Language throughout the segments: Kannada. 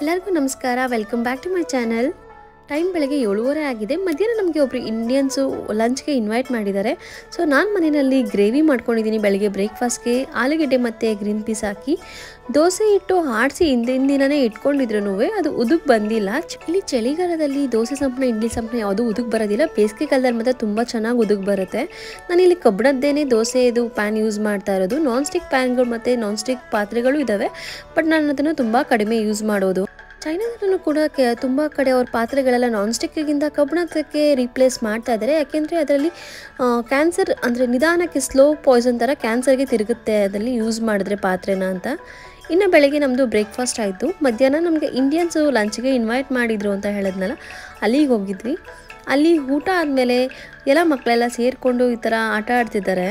ಎಲ್ಲರಿಗೂ ನಮಸ್ಕಾರ. Welcome back to my channel. Time ಬೆಳಗ್ಗೆ 7:30 ಆಗಿದೆ. ಮಧ್ಯಾಹ್ನ ನಮಗೆ ಒಬ್ಬರು ಇಂಡಿಯನ್ಸು ಲಂಚ್ಗೆ ಇನ್ವೈಟ್ ಮಾಡಿದ್ದಾರೆ. ಸೊ ನಾನು ಮನೆಯಲ್ಲಿ ಗ್ರೇವಿ ಮಾಡ್ಕೊಂಡಿದ್ದೀನಿ. ಬೆಳಗ್ಗೆ ಬ್ರೇಕ್ಫಾಸ್ಟ್ಗೆ ಆಲೂಗೆಡ್ಡೆ ಮತ್ತು ಗ್ರೀನ್ ಪೀಸ್ ಹಾಕಿ ದೋಸೆ ಇಟ್ಟು ಆಡಿಸಿ ಹಿಂದಿನ ದಿನವೇ ಇಟ್ಕೊಂಡಿದ್ರು ಅದು ಉದುಕ್ ಬಂದಿಲ್ಲ. ಇಲ್ಲಿ ಚಳಿಗಾಲದಲ್ಲಿ ದೋಸೆ ಸಂಪಣ ಇಡ್ಲಿ ಸಂಪಣ ಯಾವುದೂ ಉದುಕ್ ಬರೋದಿಲ್ಲ. ಬೇಸಿಗೆ ಕಾಲದಲ್ಲಿ ಮಾತ್ರ ತುಂಬ ಚೆನ್ನಾಗಿ ಉದುಕ್ ಬರುತ್ತೆ. ನಾನಿಲ್ಲಿ ಕಬ್ಬಣದ್ದೇನೆ ದೋಸೆದು ಪ್ಯಾನ್ ಯೂಸ್ ಮಾಡ್ತಾ ಇರೋದು. ನಾನ್ ಸ್ಟಿಕ್ ಪ್ಯಾನ್ಗಳು ಮತ್ತು ನಾನ್ ಸ್ಟಿಕ್ ಪಾತ್ರೆಗಳು ಇದ್ದಾವೆ, ಬಟ್ ನಾನು ಅದನ್ನು ತುಂಬ ಕಡಿಮೆ ಯೂಸ್ ಮಾಡೋದು. ಚೈನಾದಲ್ಲೂ ಕೂಡ ತುಂಬ ಕಡೆ ಅವ್ರ ಪಾತ್ರೆಗಳೆಲ್ಲ ನಾನ್ ಸ್ಟಿಕ್ಕಿಗಿಂತ ಕಬ್ಬಣಕ್ಕೆ ರೀಪ್ಲೇಸ್ ಮಾಡ್ತಾ ಇದ್ದಾರೆ. ಯಾಕೆಂದರೆ ಅದರಲ್ಲಿ ಕ್ಯಾನ್ಸರ್ ಅಂದರೆ ನಿಧಾನಕ್ಕೆ ಸ್ಲೋ ಪಾಯ್ಸನ್ ಥರ ಕ್ಯಾನ್ಸರ್ಗೆ ತಿರುಗುತ್ತೆ ಅದರಲ್ಲಿ ಯೂಸ್ ಮಾಡಿದ್ರೆ ಪಾತ್ರೆನ ಅಂತ. ಇನ್ನು ಬೆಳಗ್ಗೆ ನಮ್ಮದು ಬ್ರೇಕ್ಫಾಸ್ಟ್ ಆಯಿತು. ಮಧ್ಯಾಹ್ನ ನಮಗೆ ಇಂಡಿಯನ್ಸು ಲಂಚ್ಗೆ ಇನ್ವೈಟ್ ಮಾಡಿದರು ಅಂತ ಹೇಳಿದ್ನಲ್ಲ, ಅಲ್ಲಿಗೆ ಹೋಗಿದ್ವಿ. ಅಲ್ಲಿ ಊಟ ಆದಮೇಲೆ ಎಲ್ಲ ಮಕ್ಕಳೆಲ್ಲ ಸೇರಿಕೊಂಡು ಈ ಥರ ಆಟ ಆಡ್ತಿದ್ದಾರೆ.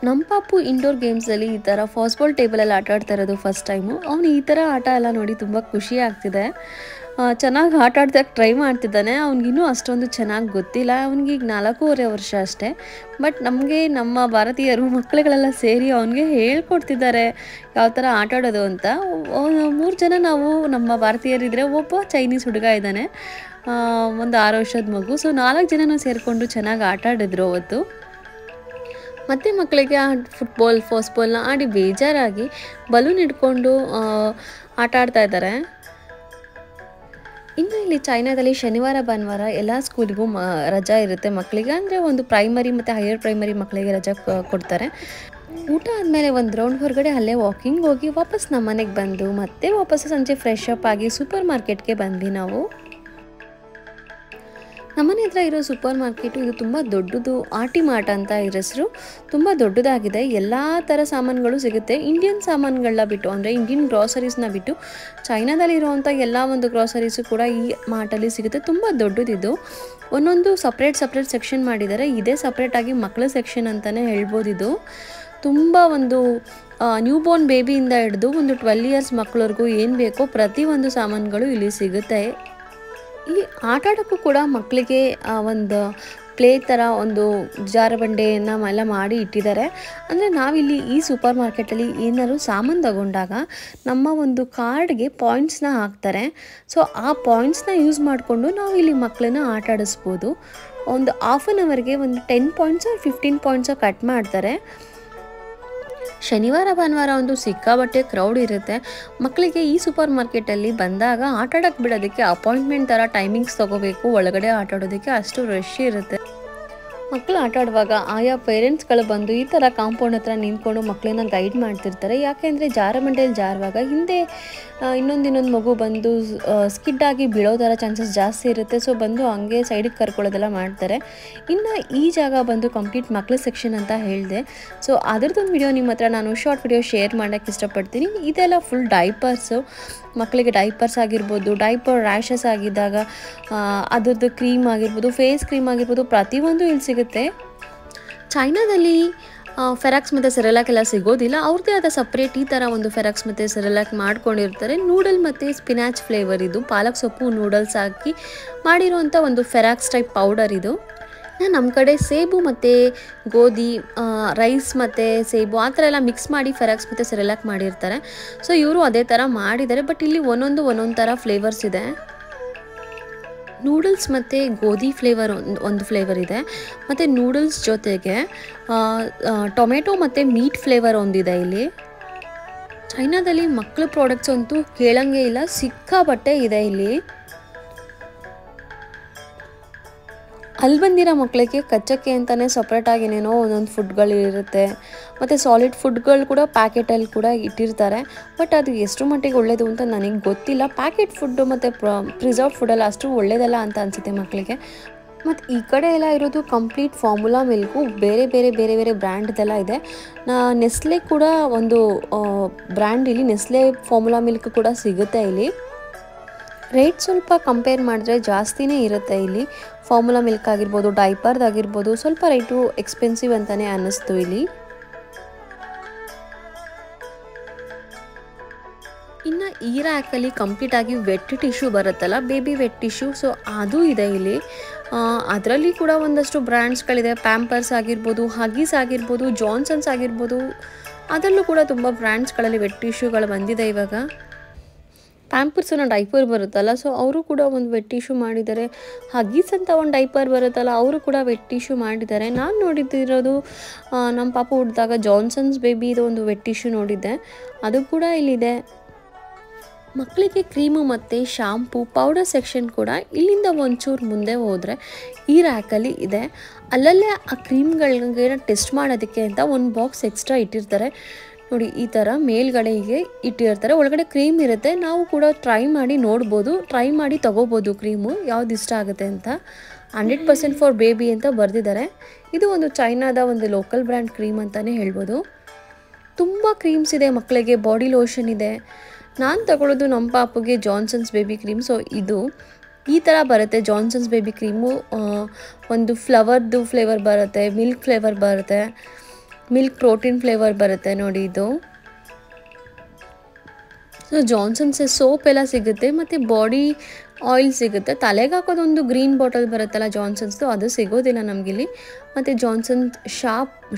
ನಮ್ಮ ಪಾಪು ಇಂಡೋರ್ ಗೇಮ್ಸಲ್ಲಿ ಈ ಥರ ಫಾಸ್ಟ್ಬಾಲ್ ಟೇಬಲಲ್ಲಿ ಆಟ ಆಡ್ತಾ ಇರೋದು ಫಸ್ಟ್ ಟೈಮು. ಅವನು ಈ ಥರ ಆಟ ಎಲ್ಲ ನೋಡಿ ತುಂಬ ಖುಷಿ ಆಗ್ತಿದೆ. ಚೆನ್ನಾಗಿ ಆಟ ಆಡ್ದಾಗ ಟ್ರೈ ಮಾಡ್ತಿದ್ದಾನೆ. ಅವ್ನಿಗಿನ್ನೂ ಅಷ್ಟೊಂದು ಚೆನ್ನಾಗಿ ಗೊತ್ತಿಲ್ಲ. ಅವ್ನಿಗೀಗ 4.5 ವರ್ಷ ಅಷ್ಟೇ. ಬಟ್ ನಮಗೆ ನಮ್ಮ ಭಾರತೀಯರು ಮಕ್ಕಳುಗಳೆಲ್ಲ ಸೇರಿ ಅವನಿಗೆ ಹೇಳ್ಕೊಡ್ತಿದ್ದಾರೆ ಯಾವ ಥರ ಆಟ ಆಡೋದು ಅಂತ. 3 ಜನ ನಾವು ನಮ್ಮ ಭಾರತೀಯರಿದ್ದರೆ ಒಬ್ಬ ಚೈನೀಸ್ ಹುಡುಗ ಇದ್ದಾನೆ, ಒಂದು 6 ವರ್ಷದ ಮಗು. ಸೊ 4 ಜನನೂ ಸೇರಿಕೊಂಡು ಚೆನ್ನಾಗಿ ಆಟ ಆಡಿದ್ರು ಅವತ್ತು. ಮತ್ತು ಮಕ್ಕಳಿಗೆ ಫಾಸ್ಟ್ಬಾಲ್ನ ಆಡಿ ಬೇಜಾರಾಗಿ ಬಲೂನ್ ಹಿಡ್ಕೊಂಡು ಆಟ ಆಡ್ತಾ ಇದ್ದಾರೆ. ಇನ್ನು ಇಲ್ಲಿ ಚೈನಾದಲ್ಲಿ ಶನಿವಾರ ಭಾನುವಾರ ಎಲ್ಲ ಸ್ಕೂಲಿಗೂ ರಜಾ ಇರುತ್ತೆ ಮಕ್ಕಳಿಗೆ. ಅಂದರೆ ಒಂದು ಪ್ರೈಮರಿ ಮತ್ತು ಹೈಯರ್ ಪ್ರೈಮರಿ ಮಕ್ಕಳಿಗೆ ರಜಾ ಕೊಡ್ತಾರೆ. ಊಟ ಆದಮೇಲೆ ಒಂದು ರೌಂಡ್ ಹೊರಗಡೆ ಅಲ್ಲೇ ವಾಕಿಂಗ್ ಹೋಗಿ ವಾಪಸ್ ನಮ್ಮ ಮನೆಗೆ ಬಂದು ಮತ್ತೆ ವಾಪಸ್ ಸಂಜೆ ಫ್ರೆಶ್ ಅಪ್ ಆಗಿ ಸೂಪರ್ ಮಾರ್ಕೆಟ್ಗೆ ಬಂದ್ವಿ ನಾವು. ನಮ್ಮನೆ ಹತ್ರ ಇರೋ ಸೂಪರ್ ಮಾರ್ಕೆಟು ಇದು ತುಂಬ ದೊಡ್ಡದು. ಆರ್ಟಿ ಮಾರ್ಟ್ ಅಂತ ಇರೋ ಹೆಸರು. ತುಂಬ ದೊಡ್ಡದಾಗಿದೆ. ಎಲ್ಲ ಥರ ಸಾಮಾನುಗಳು ಸಿಗುತ್ತೆ. ಇಂಡಿಯನ್ ಸಾಮಾನುಗಳನ್ನ ಬಿಟ್ಟು ಅಂದರೆ ಇಂಡಿಯನ್ ಗ್ರಾಸರೀಸ್ನ ಬಿಟ್ಟು ಚೈನಾದಲ್ಲಿರುವಂಥ ಎಲ್ಲ ಒಂದು ಗ್ರಾಸರೀಸು ಕೂಡ ಈ ಮಾರ್ಟಲ್ಲಿ ಸಿಗುತ್ತೆ. ತುಂಬ ದೊಡ್ಡದಿದು. ಒಂದೊಂದು ಸಪ್ರೇಟ್ ಸೆಕ್ಷನ್ ಮಾಡಿದ್ದಾರೆ. ಇದೇ ಸಪ್ರೇಟಾಗಿ ಮಕ್ಕಳ ಸೆಕ್ಷನ್ ಅಂತಲೇ ಹೇಳ್ಬೋದು. ಇದು ತುಂಬ ಒಂದು ನ್ಯೂ ಬೋರ್ನ್ ಬೇಬಿಯಿಂದ ಹಿಡಿದು ಒಂದು 12 ಇಯರ್ಸ್ ಮಕ್ಕಳವರೆಗೂ ಏನು ಬೇಕೋ ಪ್ರತಿಯೊಂದು ಸಾಮಾನುಗಳು ಇಲ್ಲಿ ಸಿಗುತ್ತೆ. ಇಲ್ಲಿ ಆಟ ಆಡೋಕ್ಕೂ ಕೂಡ ಮಕ್ಕಳಿಗೆ ಒಂದು ಪ್ಲೇ ಥರ ಒಂದು ಜಾರಬಂಡೆಯನ್ನು ಎಲ್ಲ ಮಾಡಿ ಇಟ್ಟಿದ್ದಾರೆ. ಅಂದರೆ ನಾವಿಲ್ಲಿ ಈ ಸೂಪರ್ ಮಾರ್ಕೆಟಲ್ಲಿ ಏನಾದ್ರು ಸಾಮಾನು ತಗೊಂಡಾಗ ನಮ್ಮ ಒಂದು ಕಾರ್ಡ್ಗೆ ಪಾಯಿಂಟ್ಸ್ನ ಹಾಕ್ತಾರೆ. ಸೊ ಆ ಪಾಯಿಂಟ್ಸ್ನ ಯೂಸ್ ಮಾಡಿಕೊಂಡು ನಾವು ಇಲ್ಲಿ ಮಕ್ಕಳನ್ನ ಆಟ ಆಡಿಸ್ಬೋದು. ಒಂದು ಹಾಫ್ ಆನ್ ಅವರ್ಗೆ ಒಂದು 10 ಪಾಯಿಂಟ್ಸೋ 15 ಪಾಯಿಂಟ್ಸೋ ಕಟ್ ಮಾಡ್ತಾರೆ. ಶನಿವಾರ ಭಾನುವಾರ ಒಂದು ಸಿಕ್ಕಾಬಟ್ಟೆ ಕ್ರೌಡ್ ಇರುತ್ತೆ. ಮಕ್ಕಳಿಗೆ ಈ ಸೂಪರ್ ಮಾರ್ಕೆಟಲ್ಲಿ ಬಂದಾಗ ಆಟ ಆಡೋಕ್ಕೆ ಬಿಡೋದಕ್ಕೆ ಅಪಾಯಿಂಟ್ಮೆಂಟ್ ಥರ ಟೈಮಿಂಗ್ಸ್ ತೊಗೋಬೇಕು. ಒಳಗಡೆ ಆಟ ಆಡೋದಕ್ಕೆ ಅಷ್ಟು ರಶ್ ಇರುತ್ತೆ. ಮಕ್ಕಳು ಆಟ ಆಡುವಾಗ ಆಯಾ ಪೇರೆಂಟ್ಸ್ಗಳು ಬಂದು ಈ ಥರ ಕಾಂಪೌಂಡ್ ಹತ್ರ ನಿಂತ್ಕೊಂಡು ಮಕ್ಕಳನ್ನ ಗೈಡ್ ಮಾಡ್ತಿರ್ತಾರೆ. ಯಾಕೆಂದರೆ ಜಾರಬಂಡೆಯಲ್ಲಿ ಜಾರುವಾಗ ಹಿಂದೆ ಇನ್ನೊಂದು ಮಗು ಬಂದು ಸ್ಕಿಡ್ ಆಗಿ ಬೀಳೋ ಥರ ಚಾನ್ಸಸ್ ಜಾಸ್ತಿ ಇರುತ್ತೆ. ಸೊ ಬಂದು ಹಂಗೆ ಸೈಡಿಗೆ ಕರ್ಕೊಳ್ಳೋದೆಲ್ಲ ಮಾಡ್ತಾರೆ. ಇನ್ನು ಈ ಜಾಗ ಬಂದು ಕಂಪ್ಲೀಟ್ ಮಕ್ಕಳ ಸೆಕ್ಷನ್ ಅಂತ ಹೇಳಿದೆ. ಸೊ ಅದರದ್ದೊಂದು ವಿಡಿಯೋ ನಿಮ್ಮ ಹತ್ರ ನಾನು ಶಾರ್ಟ್ ವಿಡಿಯೋ ಶೇರ್ ಮಾಡೋಕ್ಕೆ ಇಷ್ಟಪಡ್ತೀನಿ. ಇದೆಲ್ಲ ಫುಲ್ ಡೈಪರ್ಸು. ಮಕ್ಕಳಿಗೆ ಡೈಪರ್ಸ್ ಆಗಿರ್ಬೋದು, ಡೈಪರ್ ರ್ಯಾಷಸ್ ಆಗಿದ್ದಾಗ ಅದರದ್ದು ಕ್ರೀಮ್ ಆಗಿರ್ಬೋದು, ಫೇಸ್ ಕ್ರೀಮ್ ಆಗಿರ್ಬೋದು, ಪ್ರತಿಯೊಂದು ಇಲ್ಲಿ ಸಿಗುತ್ತೆ. ಚೈನಾದಲ್ಲಿ ಫೆರಾಕ್ಸ್ ಮತ್ತು ಸೆರೆಲಾಕ್ ಎಲ್ಲ ಸಿಗೋದಿಲ್ಲ. ಅವ್ರದ್ದೇ ಆದ ಸಪ್ರೇಟ್ ಈ ಥರ ಒಂದು ಫೆರಾಕ್ಸ್ ಮತ್ತು ಸೆರೆಲಾಕ್ ಮಾಡ್ಕೊಂಡಿರ್ತಾರೆ. ನೂಡಲ್ ಮತ್ತು ಸ್ಪಿನಾಚ್ ಫ್ಲೇವರ್ ಇದು. ಪಾಲಕ್ ಸೊಪ್ಪು ನೂಡಲ್ಸ್ ಹಾಕಿ ಮಾಡಿರೋವಂಥ ಒಂದು ಫೆರಾಕ್ಸ್ ಟೈಪ್ ಪೌಡರ್ ಇದು. ನಮ್ಮ ಕಡೆ ಸೇಬು ಮತ್ತು ಗೋಧಿ, ರೈಸ್ ಮತ್ತು ಸೇಬು ಆ ಥರ ಎಲ್ಲ ಮಿಕ್ಸ್ ಮಾಡಿ ಫೆರಾಕ್ಸ್ ಮತ್ತು ಸೆರೆಲಾಕ್ ಮಾಡಿರ್ತಾರೆ. ಸೊ ಇವರು ಅದೇ ಥರ ಮಾಡಿದ್ದಾರೆ. ಬಟ್ ಇಲ್ಲಿ ಒಂದೊಂದು ಥರ ಫ್ಲೇವರ್ಸ್ ಇದೆ. ನೂಡಲ್ಸ್ ಮತ್ತು ಗೋಧಿ ಫ್ಲೇವರ್ ಒಂದು ಫ್ಲೇವರ್ ಇದೆ. ಮತ್ತು ನೂಡಲ್ಸ್ ಜೊತೆಗೆ ಟೊಮೆಟೊ ಮತ್ತು ಮೀಟ್ ಫ್ಲೇವರ್ ಒಂದಿದೆ ಇಲ್ಲಿ. ಚೈನಾದಲ್ಲಿ ಮಕ್ಕಳ ಪ್ರಾಡಕ್ಟ್ಸ್ ಅಂತೂ ಕೇಳಂಗೆ ಇಲ್ಲ, ಸಿಕ್ಕಾಬಟ್ಟೆ ಇದೆ ಇಲ್ಲಿ. ಅಲ್ಲಿ ಬಂದಿರೋ ಮಕ್ಕಳಿಗೆ ಕಚ್ಚಕ್ಕೆ ಅಂತಲೇ ಸಪ್ರೇಟಾಗಿ ಏನೇನೋ ಒಂದೊಂದು ಫುಡ್ಗಳು ಇರುತ್ತೆ. ಮತ್ತು ಸಾಲಿಡ್ ಫುಡ್ಗಳು ಕೂಡ ಪ್ಯಾಕೆಟಲ್ಲಿ ಕೂಡ ಇಟ್ಟಿರ್ತಾರೆ. ಬಟ್ ಅದು ಎಷ್ಟು ಮಟ್ಟಿಗೆ ಒಳ್ಳೆಯದು ಅಂತ ನನಗೆ ಗೊತ್ತಿಲ್ಲ. ಪ್ಯಾಕೆಟ್ ಫುಡ್ಡು ಮತ್ತು ಪ್ರಿಸರ್ವ್ಡ್ ಫುಡ್ಡೆಲ್ಲ ಅಷ್ಟು ಒಳ್ಳೆಯದಲ್ಲ ಅಂತ ಅನಿಸುತ್ತೆ ಮಕ್ಕಳಿಗೆ. ಮತ್ತು ಈ ಕಡೆ ಎಲ್ಲ ಇರೋದು ಕಂಪ್ಲೀಟ್ ಫಾರ್ಮುಲಾ ಮಿಲ್ಕು. ಬೇರೆ ಬ್ರ್ಯಾಂಡ್ದೆಲ್ಲ ಇದೆ. ನೆಸ್ಲೆ ಕೂಡ ಒಂದು ಬ್ರ್ಯಾಂಡ್ ಇಲ್ಲಿ. ನೆಸ್ಲೆ ಫಾರ್ಮುಲಾ ಮಿಲ್ಕ್ ಕೂಡ ಸಿಗುತ್ತೆ ಇಲ್ಲಿ. ರೇಟ್ ಸ್ವಲ್ಪ ಕಂಪೇರ್ ಮಾಡಿದ್ರೆ ಜಾಸ್ತಿನೇ ಇರುತ್ತೆ ಇಲ್ಲಿ. ಫಾರ್ಮುಲಾ ಮಿಲ್ಕ್ ಆಗಿರ್ಬೋದು, ಡೈಪರ್ದಾಗಿರ್ಬೋದು ಸ್ವಲ್ಪ ರೇಟು ಎಕ್ಸ್ಪೆನ್ಸಿವ್ ಅಂತಲೇ ಅನ್ನಿಸ್ತು ಇಲ್ಲಿ. ಇನ್ನು ಈ ರ್ಯಾಕಲ್ಲಿ ಕಂಪ್ಲೀಟಾಗಿ ವೆಟ್ ಟಿಶ್ಯೂ ಬರುತ್ತಲ್ಲ, ಬೇಬಿ ವೆಟ್ ಟಿಶ್ಯೂ. ಸೊ ಅದು ಇದೆ ಇಲ್ಲಿ. ಅದರಲ್ಲಿ ಕೂಡ ಒಂದಷ್ಟು ಬ್ರ್ಯಾಂಡ್ಸ್ಗಳಿದೆ. ಪ್ಯಾಂಪರ್ಸ್ ಆಗಿರ್ಬೋದು, ಹಗೀಸ್ ಆಗಿರ್ಬೋದು, ಜಾನ್ಸನ್ಸ್ ಆಗಿರ್ಬೋದು, ಅದರಲ್ಲೂ ಕೂಡ ತುಂಬ ಬ್ರ್ಯಾಂಡ್ಸ್ಗಳಲ್ಲಿ ವೆಟ್ ಟಿಶ್ಯೂಗಳು ಬಂದಿದೆ ಇವಾಗ. ಪ್ಯಾಂಪರ್ಸ್ನ ಡೈಪರ್ ಬರುತ್ತಲ್ಲ, ಸೊ ಅವರು ಕೂಡ ಒಂದು ವೆಟ್ ಟಿಶ್ಯೂ ಮಾಡಿದ್ದಾರೆ. ಹಗೀಸ್ ಅಂತ ಒಂದು ಡೈಪರ್ ಬರುತ್ತಲ್ಲ, ಅವರು ಕೂಡ ವೆಟ್ ಟಿಶ್ಯೂ ಮಾಡಿದ್ದಾರೆ. ನಾನು ನೋಡಿದ್ದಿರೋದು ನಮ್ಮ ಪಾಪ ಹುಟ್ಟಿದಾಗ ಜಾನ್ಸನ್ಸ್ ಬೇಬಿದು ಒಂದು ವೆಟ್ ಟಿಶ್ಯೂ ನೋಡಿದ್ದೆ, ಅದು ಕೂಡ ಇಲ್ಲಿದೆ. ಮಕ್ಕಳಿಗೆ ಕ್ರೀಮು ಮತ್ತು ಶಾಂಪೂ ಪೌಡರ್ ಸೆಕ್ಷನ್ ಕೂಡ ಇಲ್ಲಿಂದ ಒಂಚೂರು ಮುಂದೆ ಹೋದರೆ ಈ ರ್ಯಾಕಲ್ಲಿ ಇದೆ. ಅಲ್ಲಲ್ಲೇ ಆ ಕ್ರೀಮ್ಗಳಿಗೆ ಟೆಸ್ಟ್ ಮಾಡೋದಕ್ಕೆ ಅಂತ ಒಂದು ಬಾಕ್ಸ್ ಎಕ್ಸ್ಟ್ರಾ ಇಟ್ಟಿರ್ತಾರೆ ನೋಡಿ. ಈ ಥರ ಮೇಲ್ಗಡೆ ಹೀಗೆ ಇಟ್ಟಿರ್ತಾರೆ, ಒಳಗಡೆ ಕ್ರೀಮ್ ಇರುತ್ತೆ. ನಾವು ಕೂಡ ಟ್ರೈ ಮಾಡಿ ನೋಡ್ಬೋದು, ಟ್ರೈ ಮಾಡಿ ತೊಗೋಬೋದು ಕ್ರೀಮು ಯಾವ್ದು ಇಷ್ಟ ಆಗುತ್ತೆ ಅಂತ. 100% ಫಾರ್ ಬೇಬಿ ಅಂತ ಬರೆದಿದ್ದಾರೆ. ಇದು ಒಂದು ಚೈನಾದ ಒಂದು ಲೋಕಲ್ ಬ್ರ್ಯಾಂಡ್ ಕ್ರೀಮ್ ಅಂತಲೇ ಹೇಳ್ಬೋದು. ತುಂಬ ಕ್ರೀಮ್ಸ್ ಇದೆ, ಮಕ್ಕಳಿಗೆ ಬಾಡಿ ಲೋಷನ್ ಇದೆ. ನಾನು ತಗೊಳ್ಳೋದು ನಮ್ಮ ಪಾಪುಗೆ ಜಾನ್ಸನ್ಸ್ ಬೇಬಿ ಕ್ರೀಮ್. ಸೊ ಇದು ಈ ಥರ ಬರುತ್ತೆ ಜಾನ್ಸನ್ಸ್ ಬೇಬಿ ಕ್ರೀಮು. ಒಂದು ಫ್ಲವರ್ದು ಫ್ಲೇವರ್ ಬರುತ್ತೆ, ಮಿಲ್ಕ್ ಫ್ಲೇವರ್ ಬರುತ್ತೆ, ಮಿಲ್ಕ್ ಪ್ರೋಟೀನ್ ಫ್ಲೇವರ್ ಬರುತ್ತೆ ನೋಡಿ ಇದು. ಸೊ ಜಾನ್ಸನ್ಸ್ ಸೋಪ್ ಎಲ್ಲ ಸಿಗುತ್ತೆ ಮತ್ತು ಬಾಡಿ ಆಯಿಲ್ ಸಿಗುತ್ತೆ. ತಲೆಗೆ ಹಾಕೋದೊಂದು ಗ್ರೀನ್ ಬಾಟಲ್ ಬರುತ್ತಲ್ಲ ಜಾನ್ಸನ್ಸ್ದು, ಅದು ಸಿಗೋದಿಲ್ಲ ನಮಗಿಲ್ಲಿ. ಮತ್ತು ಜಾನ್ಸನ್ಸ್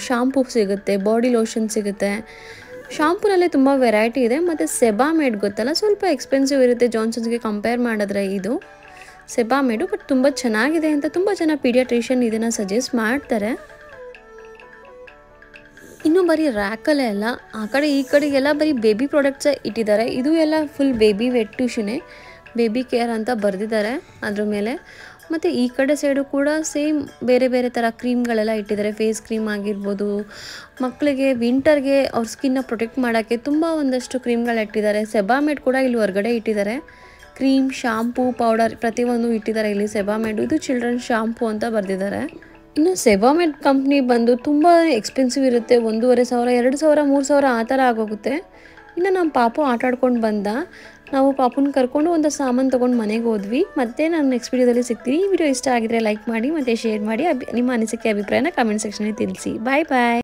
ಶಾಂಪೂ ಸಿಗುತ್ತೆ, ಬಾಡಿ ಲೋಷನ್ ಸಿಗುತ್ತೆ. ಶಾಂಪೂನಲ್ಲೇ ತುಂಬ ವೆರೈಟಿ ಇದೆ. ಮತ್ತು ಸೆಬಾಮೇಡ್ ಗೊತ್ತಲ್ಲ, ಸ್ವಲ್ಪ ಎಕ್ಸ್ಪೆನ್ಸಿವ್ ಇರುತ್ತೆ ಜಾನ್ಸನ್ಸ್ಗೆ ಕಂಪೇರ್ ಮಾಡಿದ್ರೆ ಇದು ಸೆಬಾಮೇಡು. ಬಟ್ ತುಂಬ ಚೆನ್ನಾಗಿದೆ ಅಂತ ತುಂಬ ಜನ ಪೀಡಿಯಾಟ್ರಿಷಿಯನ್ ಇದನ್ನು ಸಜೆಸ್ಟ್ ಮಾಡ್ತಾರೆ. ಇನ್ನೂ ಬರೀ ರ್ಯಾಕಲ್ಲೇ ಅಲ್ಲ, ಆ ಕಡೆ ಈ ಕಡೆಗೆಲ್ಲ ಬರೀ ಬೇಬಿ ಪ್ರಾಡಕ್ಟ್ಸೇ ಇಟ್ಟಿದ್ದಾರೆ. ಇದು ಎಲ್ಲ ಫುಲ್ ಬೇಬಿ ವೆಟ್ ಟಿಶ್ಯೂನೇ, ಬೇಬಿ ಕೇರ್ ಅಂತ ಬರೆದಿದ್ದಾರೆ ಅದ್ರ ಮೇಲೆ. ಮತ್ತು ಈ ಕಡೆ ಸೈಡು ಕೂಡ ಸೇಮ್ ಬೇರೆ ಬೇರೆ ಥರ ಕ್ರೀಮ್ಗಳೆಲ್ಲ ಇಟ್ಟಿದ್ದಾರೆ. ಫೇಸ್ ಕ್ರೀಮ್ ಆಗಿರ್ಬೋದು, ಮಕ್ಕಳಿಗೆ ವಿಂಟರ್ಗೆ ಅವ್ರ ಸ್ಕಿನ್ನ ಪ್ರೊಟೆಕ್ಟ್ ಮಾಡೋಕ್ಕೆ ತುಂಬ ಒಂದಷ್ಟು ಕ್ರೀಮ್ಗಳು ಇಟ್ಟಿದ್ದಾರೆ. ಸೆಬಾಮೇಡ್ ಕೂಡ ಇಲ್ಲಿ ಹೊರಗಡೆ ಇಟ್ಟಿದ್ದಾರೆ. ಕ್ರೀಮ್, ಶಾಂಪೂ, ಪೌಡರ್ ಪ್ರತಿಯೊಂದು ಇಟ್ಟಿದ್ದಾರೆ ಇಲ್ಲಿ. ಸೆಬಾಮೇಡು ಇದು ಚಿಲ್ಡ್ರನ್ ಶಾಂಪೂ ಅಂತ ಬರೆದಿದ್ದಾರೆ. ಇನ್ನು ಸೆಬಾಮೇಡ್ ಕಂಪ್ನಿ ಬಂದು ತುಂಬ ಎಕ್ಸ್ಪೆನ್ಸಿವ್ ಇರುತ್ತೆ. 1,500, 2,000, 3,000 ಆ ಥರ ಆಗೋಗುತ್ತೆ. ಇನ್ನು ನಮ್ಮ ಪಾಪು ಆಟಾಡ್ಕೊಂಡು ಬಂದ, ನಾವು ಪಾಪುನ ಕರ್ಕೊಂಡು ಒಂದು ಸಾಮಾನು ತೊಗೊಂಡು ಮನೆಗೆ ಹೋದ್ವಿ. ಮತ್ತೆ ನಾನು ನೆಕ್ಸ್ಟ್ ವೀಡಿಯೋದಲ್ಲಿ ಸಿಗ್ತೀನಿ. ಈ ವಿಡಿಯೋ ಇಷ್ಟ ಆಗಿದ್ರೆ ಲೈಕ್ ಮಾಡಿ ಮತ್ತು ಶೇರ್ ಮಾಡಿ. ನಿಮ್ಮ ಅನಿಸಿಕೆ ಅಭಿಪ್ರಾಯನ ಕಮೆಂಟ್ ಸೆಕ್ಷನಲ್ಲಿ ತಿಳಿಸಿ. ಬಾಯ್ ಬಾಯ್.